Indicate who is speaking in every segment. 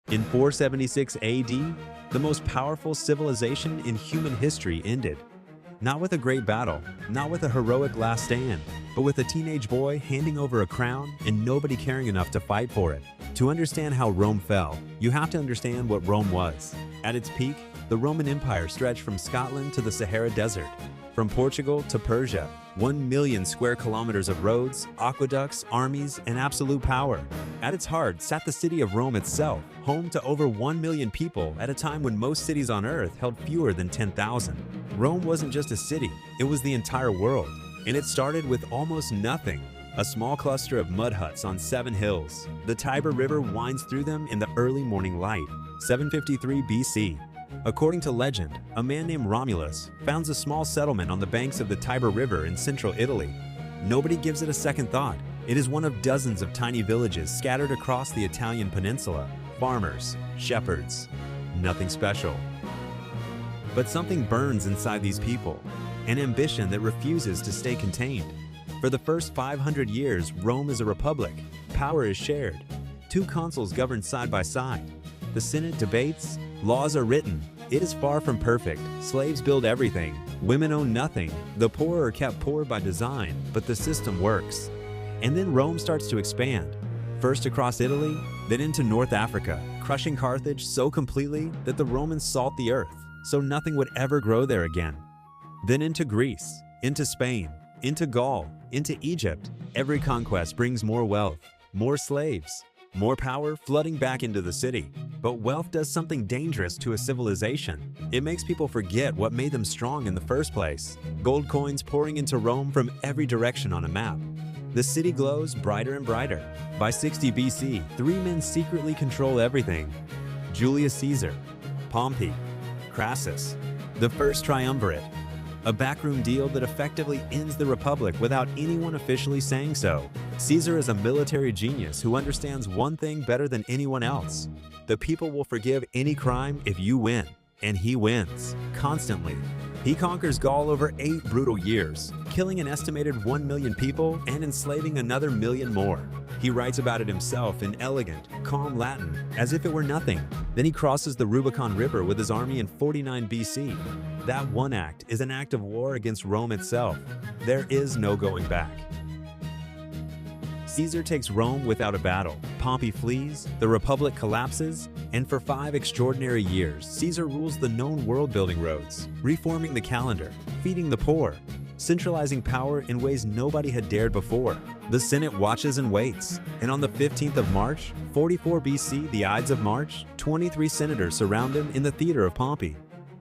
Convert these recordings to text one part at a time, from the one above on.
Speaker 1: In 476 AD, the most powerful civilization in human history ended. Not with a great battle, not with a heroic last stand, but with a teenage boy handing over a crown and nobody caring enough to fight for it. To understand how Rome fell, you have to understand what Rome was. At its peak, the Roman Empire stretched from Scotland to the Sahara Desert, from Portugal to Persia. 1 million square kilometers of roads, aqueducts, armies, and absolute power. At its heart sat the city of Rome itself, home to over 1 million people at a time when most cities on Earth held fewer than 10,000. Rome wasn't just a city, it was the entire world. And it started with almost nothing. A small cluster of mud huts on 7 hills. The Tiber River winds through them in the early morning light, 753 BC. According to legend, a man named Romulus founds a small settlement on the banks of the Tiber River in central Italy. Nobody gives it a second thought. It is one of dozens of tiny villages scattered across the Italian peninsula. Farmers, shepherds, nothing special. But something burns inside these people, an ambition that refuses to stay contained. For the first 500 years, Rome is a republic. Power is shared. 2 consuls govern side by side. The Senate debates. Laws are written. It is far from perfect. Slaves build everything. Women own nothing. The poor are kept poor by design, but the system works. And then Rome starts to expand. First across Italy, then into North Africa, crushing Carthage so completely that the Romans salt the earth, so nothing would ever grow there again. Then into Greece, into Spain, into Gaul, into Egypt. Every conquest brings more wealth, more slaves, more power flooding back into the city. But wealth does something dangerous to a civilization. It makes people forget what made them strong in the first place. Gold coins pouring into Rome from every direction on a map. The city glows brighter and brighter. By 60 BC, 3 men secretly control everything. Julius Caesar, Pompey, Crassus, the first triumvirate. A backroom deal that effectively ends the Republic without anyone officially saying so. Caesar is a military genius who understands one thing better than anyone else. The people will forgive any crime if you win, and he wins, constantly. He conquers Gaul over 8 brutal years, killing an estimated 1 million people and enslaving another million more. He writes about it himself in elegant, calm Latin, as if it were nothing. Then he crosses the Rubicon River with his army in 49 BC. That one act is an act of war against Rome itself. There is no going back. Caesar takes Rome without a battle. Pompey flees, the Republic collapses, and for 5 extraordinary years, Caesar rules the known world-building roads, reforming the calendar, feeding the poor, centralizing power in ways nobody had dared before. The Senate watches and waits, and on the 15th of March, 44 BC, the Ides of March, 23 senators surround him in the theater of Pompey.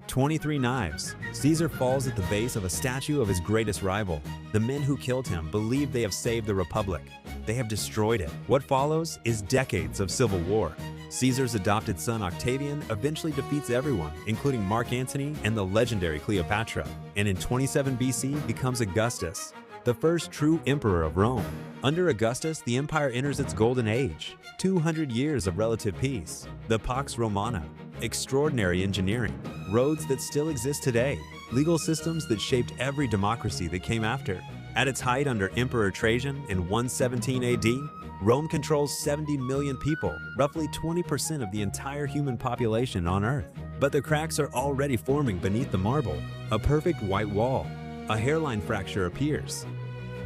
Speaker 1: 23 knives. Caesar falls at the base of a statue of his greatest rival. The men who killed him believe they have saved the Republic. They have destroyed it. What follows is decades of civil war. Caesar's adopted son Octavian eventually defeats everyone, including Mark Antony and the legendary Cleopatra, and in 27 BC becomes Augustus, the first true emperor of Rome. Under Augustus, the empire enters its golden age, 200 years of relative peace. The Pax Romana, extraordinary engineering, roads that still exist today, legal systems that shaped every democracy that came after. At its height under Emperor Trajan in 117 AD, Rome controls 70 million people, roughly 20% of the entire human population on Earth. But the cracks are already forming beneath the marble. A perfect white wall. A hairline fracture appears.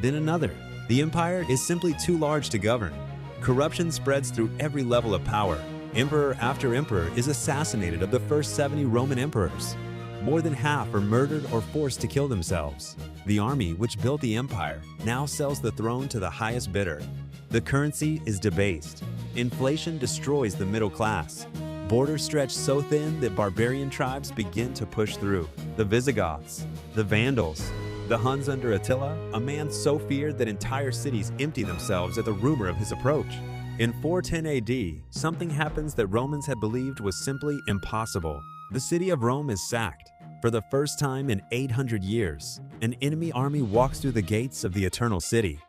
Speaker 1: Then another. The empire is simply too large to govern. Corruption spreads through every level of power. Emperor after emperor is assassinated of the first 70 Roman emperors. More than half are murdered or forced to kill themselves. The army, which built the empire, now sells the throne to the highest bidder. The currency is debased. Inflation destroys the middle class. Borders stretch so thin that barbarian tribes begin to push through. The Visigoths, the Vandals, the Huns under Attila, a man so feared that entire cities empty themselves at the rumor of his approach. In 410 AD, something happens that Romans had believed was simply impossible. The city of Rome is sacked. For the first time in 800 years, an enemy army walks through the gates of the eternal city.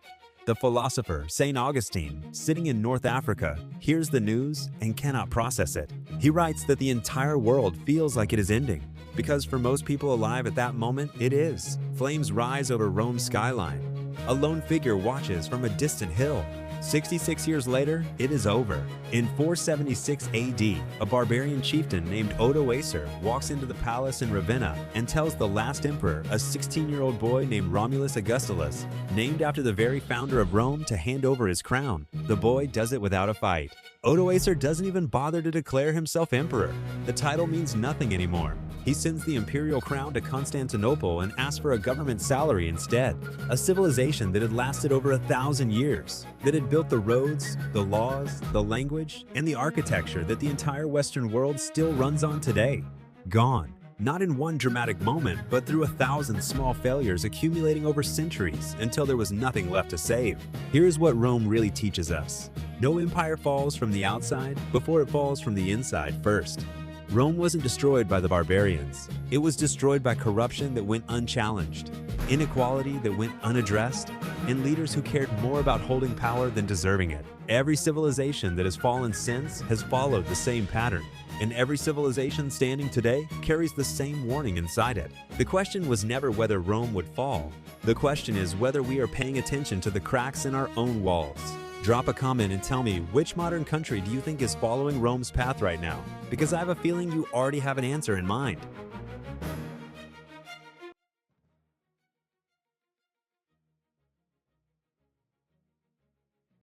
Speaker 1: The philosopher St. Augustine, sitting in North Africa, hears the news and cannot process it. He writes that the entire world feels like it is ending, because for most people alive at that moment, it is. Flames rise over Rome's skyline. A lone figure watches from a distant hill. 66 years later, it is over. In 476 AD, a barbarian chieftain named Odoacer walks into the palace in Ravenna and tells the last emperor, a 16-year-old boy named Romulus Augustulus, named after the very founder of Rome, to hand over his crown. The boy does it without a fight. Odoacer doesn't even bother to declare himself emperor. The title means nothing anymore. He sends the imperial crown to Constantinople and asks for a government salary instead. A civilization that had lasted over 1,000 years, that had built the roads, the laws, the language, and the architecture that the entire Western world still runs on today. Gone. Not in one dramatic moment, but through 1,000 small failures accumulating over centuries until there was nothing left to save. Here's what Rome really teaches us. No empire falls from the outside before it falls from the inside first. Rome wasn't destroyed by the barbarians. It was destroyed by corruption that went unchallenged, inequality that went unaddressed, and leaders who cared more about holding power than deserving it. Every civilization that has fallen since has followed the same pattern, and every civilization standing today carries the same warning inside it. The question was never whether Rome would fall. The question is whether we are paying attention to the cracks in our own walls. Drop a comment and tell me, which modern country do you think is following Rome's path right now? Because I have a feeling you already have an answer in mind.